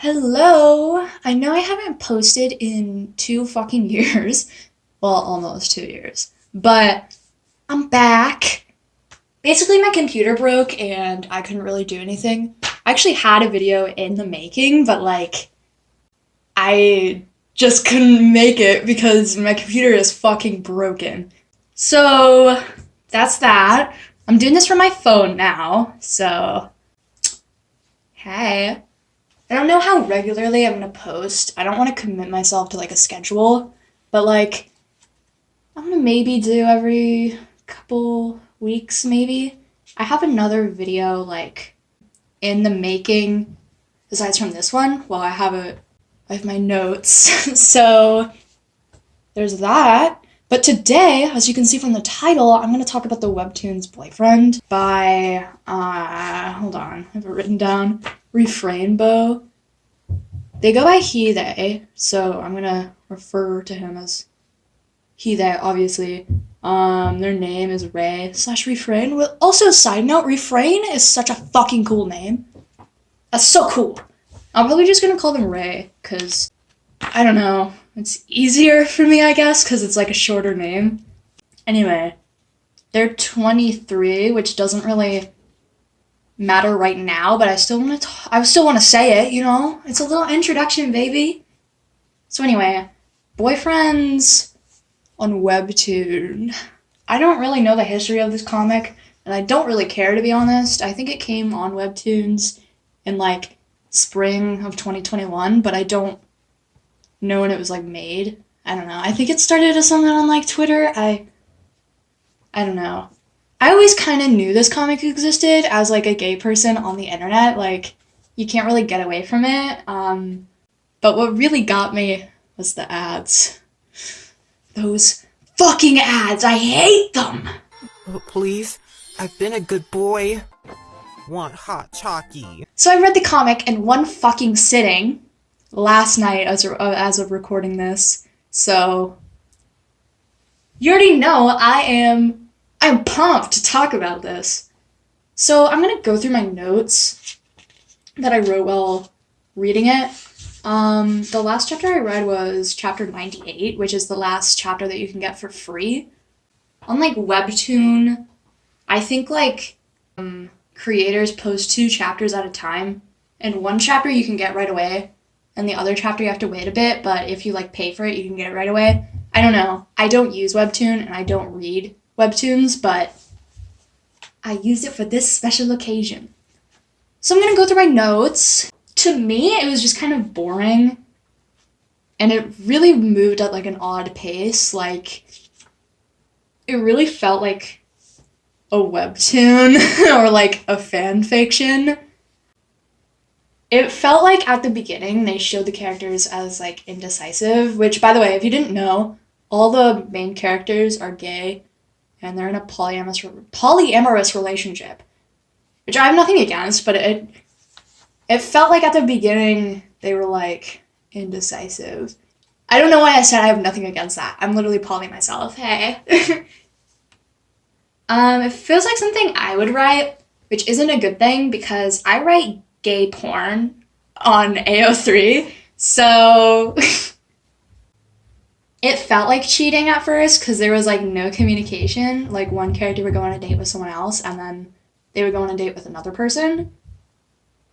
Hello! I know I haven't posted in 2 fucking years. Well, almost 2 years. But I'm back. Basically, my computer broke and I couldn't really do anything. I actually had a video in the making, but I just couldn't make it because my computer is fucking broken. So, that's that. I'm doing this from my phone now, so. Hey. I don't know how regularly I'm gonna post. I don't want to commit myself to a schedule, but I'm gonna maybe do every couple weeks, maybe. I have another video in the making besides from this one. Well, I have my notes. So there's that. But today, as you can see from the title, I'm going to talk about the Webtoon's Boyfriend by, hold on, I have it written down, Refrainbow. They go by he, they, so I'm going to refer to him as he, they, obviously. Their name is Ray / Refrain. Also, side note, Refrain is such a fucking cool name. That's so cool. I'm probably just going to call them Ray, because, I don't know, it's easier for me, I guess, because it's a shorter name. Anyway, they're 23, which doesn't really matter right now, but I still want to say it, It's a little introduction, baby. So anyway, boyfriends on Webtoon. I don't really know the history of this comic, and I don't really care, to be honest. I think it came on Webtoons in spring of 2021, but I don't know when it was made. I don't know. I think it started as something on Twitter. I don't know. I always kind of knew this comic existed as a gay person on the internet. You can't really get away from it. But what really got me was the ads. Those fucking ads. I hate them. Oh, please, I've been a good boy. Want hot chalky. So I read the comic in one fucking sitting last night as of recording this. So you already know I'm pumped to talk about this. So I'm going to go through my notes that I wrote while reading it. The last chapter I read was chapter 98, which is the last chapter that you can get for free. On Webtoon, I think creators post 2 chapters at a time, and one chapter you can get right away, and the other chapter you have to wait a bit, but if you pay for it, you can get it right away. I don't know. I don't use Webtoon, and I don't read Webtoons, but I used it for this special occasion. So I'm going to go through my notes. To me, it was just kind of boring, and it really moved at an odd pace. It really felt like a webtoon or a fan fiction. It felt at the beginning they showed the characters as indecisive, which, by the way, if you didn't know, all the main characters are gay and they're in a polyamorous relationship, which I have nothing against, but it felt at the beginning they were indecisive. I don't know why I said I have nothing against that. I'm literally poly myself. Hey. It feels like something I would write, which isn't a good thing because I write gay porn on AO3, so it felt like cheating at first because there was no communication. One character would go on a date with someone else and then they would go on a date with another person.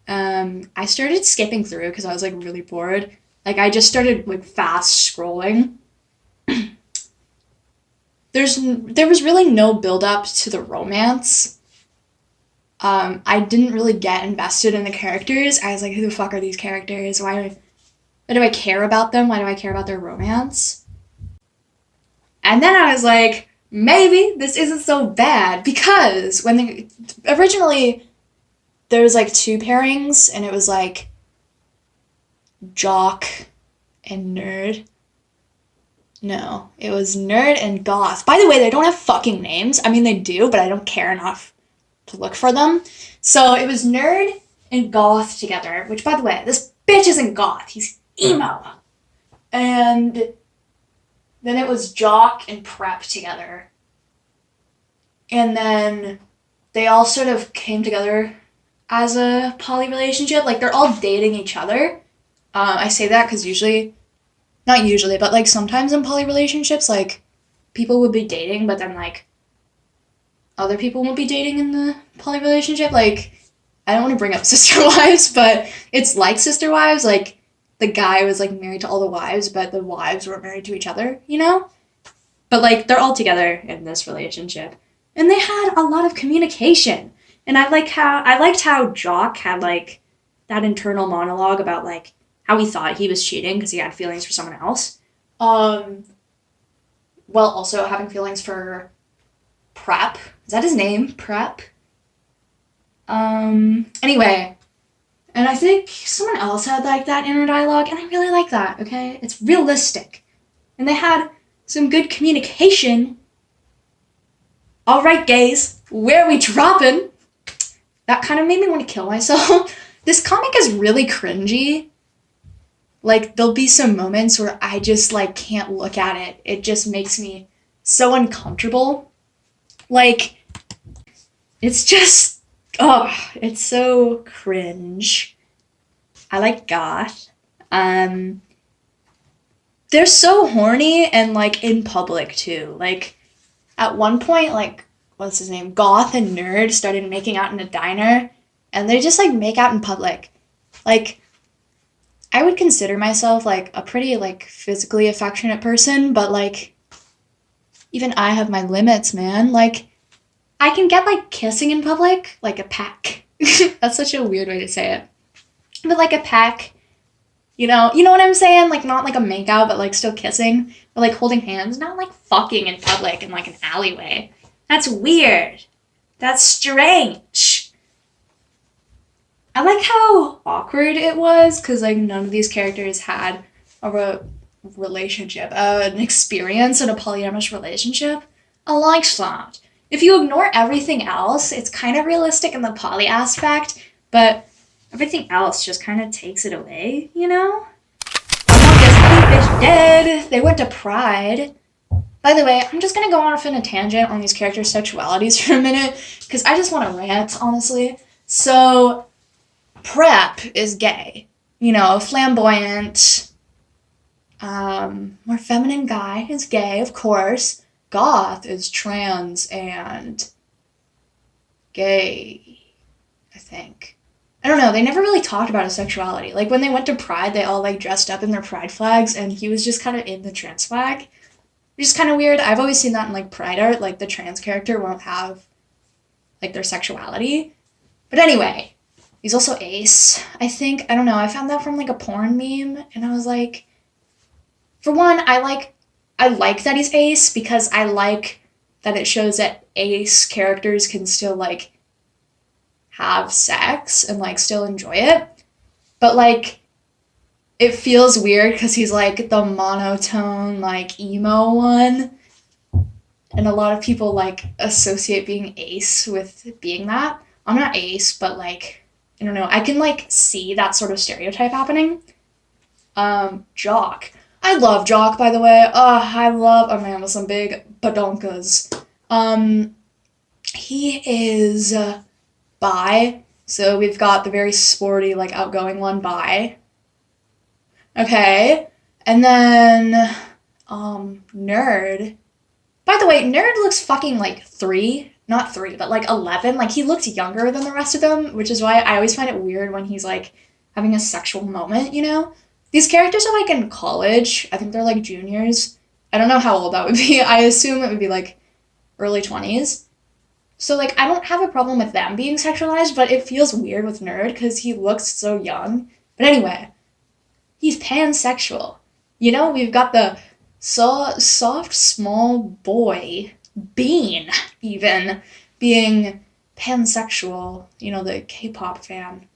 I started skipping through because I was really bored. I just started fast scrolling. There was really no build up to the romance. I didn't really get invested in the characters. I was who the fuck are these characters? Why do I care about them? Why do I care about their romance? And then I was maybe this isn't so bad because originally there was 2 pairings and it was jock and nerd. No, it was nerd and goth. By the way, they don't have fucking names. I mean, they do, but I don't care enough to look for them. So it was nerd and goth together, which, by the way, this bitch isn't goth. He's emo. And then it was jock and prep together. And then they all sort of came together as a poly relationship. They're all dating each other, I say that because usually, not usually, but like sometimes in poly relationships, like people would be dating, but then like other people won't be dating in the poly relationship. Like, I don't want to bring up sister wives, but it's like sister wives. Like, the guy was like married to all the wives, but the wives weren't married to each other, you know? But like, they're all together in this relationship. And they had a lot of communication. And I liked how Jock had like that internal monologue about like how he thought he was cheating because he had feelings for someone else. Um, while also having feelings for Prep. Is that his name? Prep? Anyway. And I think someone else had like that inner dialogue, and I really like that, okay? It's realistic. And they had some good communication. Alright, gays, where are we dropping? That kind of made me want to kill myself. This comic is really cringy. Like, there'll be some moments where I just, like, can't look at it. It just makes me so uncomfortable. Like, it's just, oh, it's so cringe. I like goth. They're so horny and, like, in public, too. Like, at one point, like, what's his name? Goth and Nerd started making out in a diner, and they just, like, make out in public. Like, I would consider myself, like, a pretty, like, physically affectionate person, but, like, even I have my limits, man. Like, I can get, like, kissing in public, like a peck. That's such a weird way to say it. But, like, a peck, you know what I'm saying? Like, not, like, a makeout, but, like, still kissing. But, like, holding hands, not, like, fucking in public in, like, an alleyway. That's weird. That's strange. I like how awkward it was, because, like, none of these characters had a relationship, an experience in a polyamorous relationship. I like that. If you ignore everything else, it's kind of realistic in the poly aspect, but everything else just kind of takes it away, you know? I'm not this happy bitch dead. They went to Pride. By the way, I'm just gonna go off in a tangent on these characters' sexualities for a minute, because I just want to rant, honestly. So, Prep is gay. You know, flamboyant, more feminine guy is gay, of course. Goth is trans and gay, I think. I don't know, they never really talked about his sexuality. Like, when they went to Pride, they all, like, dressed up in their Pride flags, and he was just kind of in the trans flag. Which is kind of weird. I've always seen that in, like, Pride art. Like, the trans character won't have, like, their sexuality. But anyway, he's also ace, I think. I don't know. I found that from, like, a porn meme, and I was like, for one, I like that he's ace because I like that it shows that ace characters can still, like, have sex and, like, still enjoy it. But, like, it feels weird because he's, like, the monotone, like, emo one. And a lot of people, like, associate being ace with being that. I'm not ace, but, like, I don't know. I can, like, see that sort of stereotype happening. Jock. I love Jock, by the way. I love a man with some big badonkas. He is bi. So we've got the very sporty, like, outgoing one, bi. Okay. And then, Nerd. By the way, Nerd looks fucking, like, 3. Not 3, but, like, 11. Like, he looks younger than the rest of them, which is why I always find it weird when he's, like, having a sexual moment, you know? These characters are, like, in college. I think they're, like, juniors. I don't know how old that would be. I assume it would be, like, early 20s. So, like, I don't have a problem with them being sexualized, but it feels weird with Nerd because he looks so young. But anyway, he's pansexual. You know, we've got the soft, small boy, Bean, even, being pansexual. You know, the K-pop fan,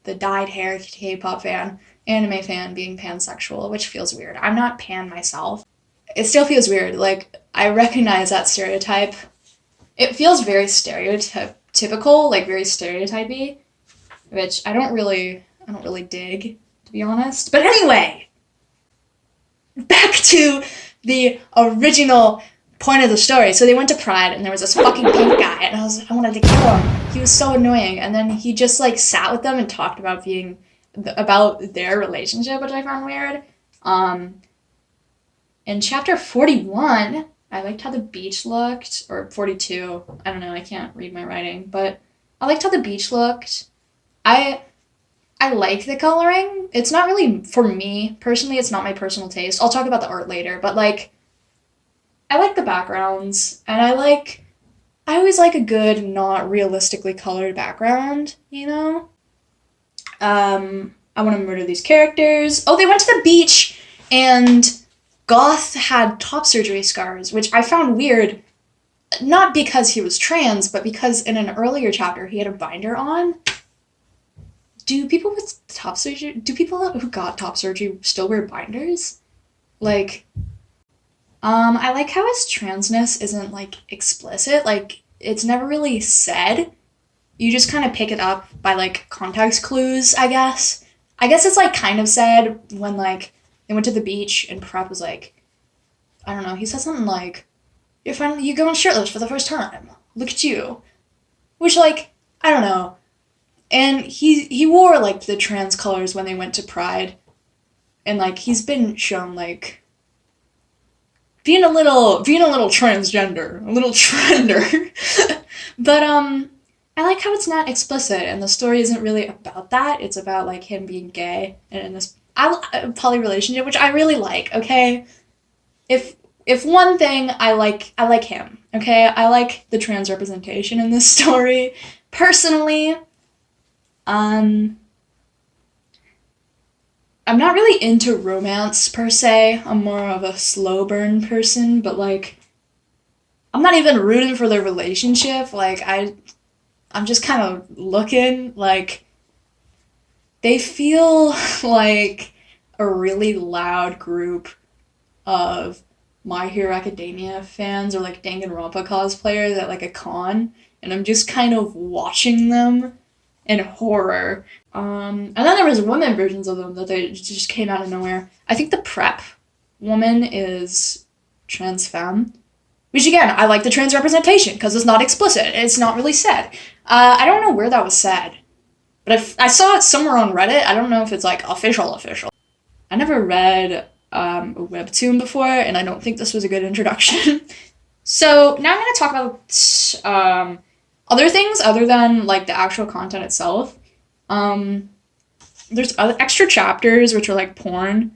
the dyed hair K-pop fan, anime fan being pansexual, which feels weird. I'm not pan myself. It still feels weird. Like, I recognize that stereotype. It feels very stereotypical, like very stereotypy, which I don't really dig, to be honest. But anyway, back to the original point of the story. So they went to Pride, and there was this fucking pink guy, and I wanted to kill him. He was so annoying. And then he just, like, sat with them and talked about being about their relationship, which I found weird. Um, in chapter 41, I liked how the beach looked, or 42. I don't know, I can't read my writing, but I liked how the beach looked. I I like the coloring. It's not really for me personally, it's not my personal taste. I'll talk about the art later, but like I like the backgrounds and I always like a good not realistically colored background, you know? I want to murder these characters. Oh, they went to the beach and Goth had top surgery scars, which I found weird, not because he was trans, but because in an earlier chapter he had a binder on. Do people who got top surgery still wear binders? Like, I like how his transness isn't like explicit. Like, it's never really said. You just kind of pick it up by like context clues, I guess. I guess it's like kind of said when like they went to the beach and Prep was like, I don't know, he said something like, you going shirtless for the first time. Look at you. Which like, I don't know. And he wore like the trans colors when they went to Pride. And like he's been shown like being a little transgender, a little trender. But I like how it's not explicit and the story isn't really about that. It's about like him being gay and in this poly relationship, which I really like. Okay, if one thing I like him. Okay, I like the trans representation in this story. Personally, um, I'm not really into romance per se. I'm more of a slow burn person, but like I'm not even rooting for their relationship. Like I'm just kind of looking like they feel like a really loud group of My Hero Academia fans or like Danganronpa cosplayers at like a con, and I'm just kind of watching them in horror. And then there was women versions of them that they just came out of nowhere. I think the Prep woman is trans femme, which again, I like the trans representation because it's not explicit. It's not really said. I don't know where that was said, but if I saw it somewhere on Reddit. I don't know if it's like official. I never read a Webtoon before, and I don't think this was a good introduction. So now I'm going to talk about other things other than like the actual content itself. There's other extra chapters which are like porn.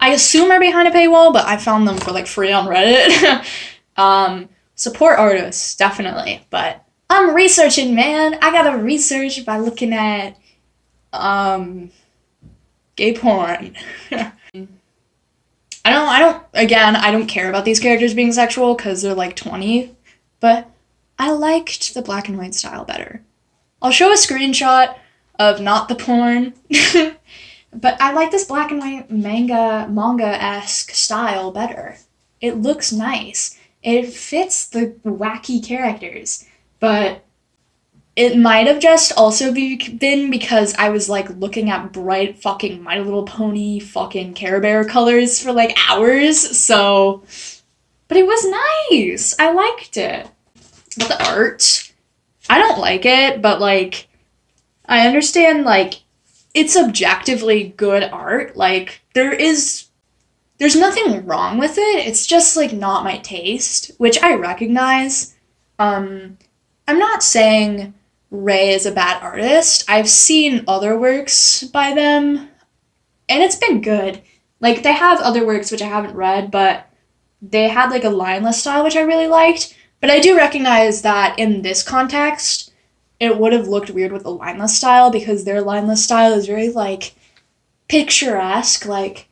I assume are behind a paywall, but I found them for like free on Reddit. Support artists, definitely. But I'm researching, man. I gotta research by looking at gay porn. I don't care about these characters being sexual because they're like 20, but I liked the black and white style better. I'll show a screenshot of not the porn, but I like this black and white manga-esque style better. It looks nice. It fits the wacky characters, but it might have just also been because I was like looking at bright fucking My Little Pony fucking Care Bear colors for like hours, so. But it was nice. I liked it. But the art, I don't like it, but like, I understand like it's objectively good art. Like, there's nothing wrong with it. It's just like not my taste, which I recognize. I'm not saying Ray is a bad artist. I've seen other works by them, and it's been good. Like, they have other works which I haven't read, but they had like a lineless style which I really liked. But I do recognize that in this context, it would have looked weird with the lineless style because their lineless style is very like picturesque. Like,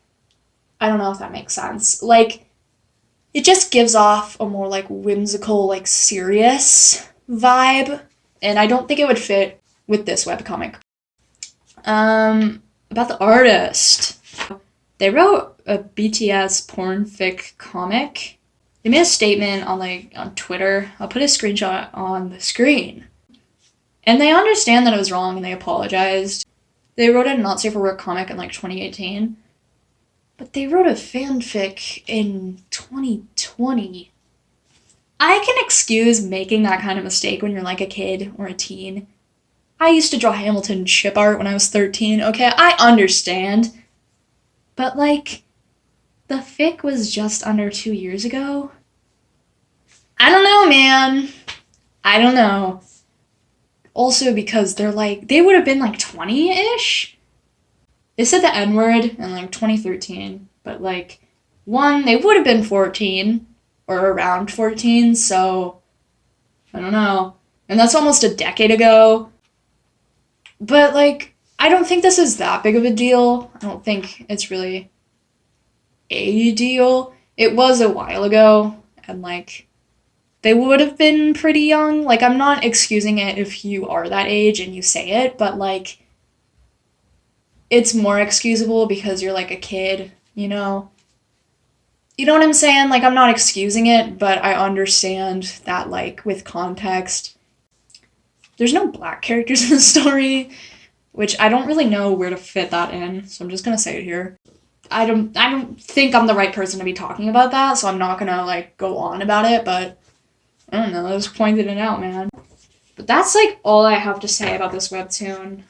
I don't know if that makes sense. Like, it just gives off a more like whimsical, like serious vibe, and I don't think it would fit with this webcomic. About the artist. They wrote a BTS porn fic comic. They made a statement on Twitter. I'll put a screenshot on the screen. And they understand that it was wrong and they apologized. They wrote a not safe for work comic in like 2018. But they wrote a fanfic in 2020. I can excuse making that kind of mistake when you're like a kid or a teen. I used to draw Hamilton chip art when I was 13, okay? I understand. But, like, the fic was just under 2 years ago. I don't know, man. I don't know. Also, because they would have been like 20 ish. They said the N word in like 2013, but like, one, they would have been 14 or around 14, so I don't know. And that's almost a decade ago. But like, I don't think this is that big of a deal. I don't think it's really a deal. It was a while ago, and like, they would have been pretty young. Like, I'm not excusing it if you are that age and you say it, but like, it's more excusable because you're like a kid, you know? You know what I'm saying? Like, I'm not excusing it, but I understand that, like, with context. There's no black characters in the story, which I don't really know where to fit that in, so I'm just gonna say it here. I don't think I'm the right person to be talking about that, so I'm not gonna like go on about it, but I don't know, I just pointed it out, man. But that's like all I have to say about this webtoon.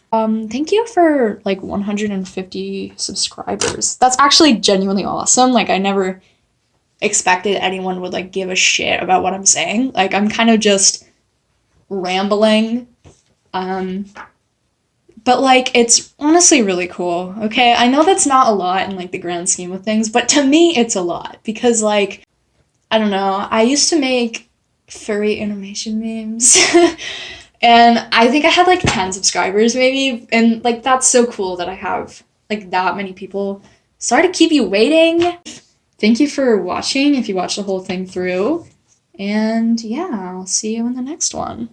Thank you for like 150 subscribers. That's actually genuinely awesome. Like, I never expected anyone would like give a shit about what I'm saying. Like, I'm kind of just rambling. But like, it's honestly really cool. Okay, I know that's not a lot in like the grand scheme of things, but to me it's a lot because like, I don't know, I used to make furry animation memes. And I think I had like 10 subscribers maybe, and like, that's so cool that I have like that many people. Sorry to keep you waiting. Thank you for watching if you watched the whole thing through. And yeah, I'll see you in the next one.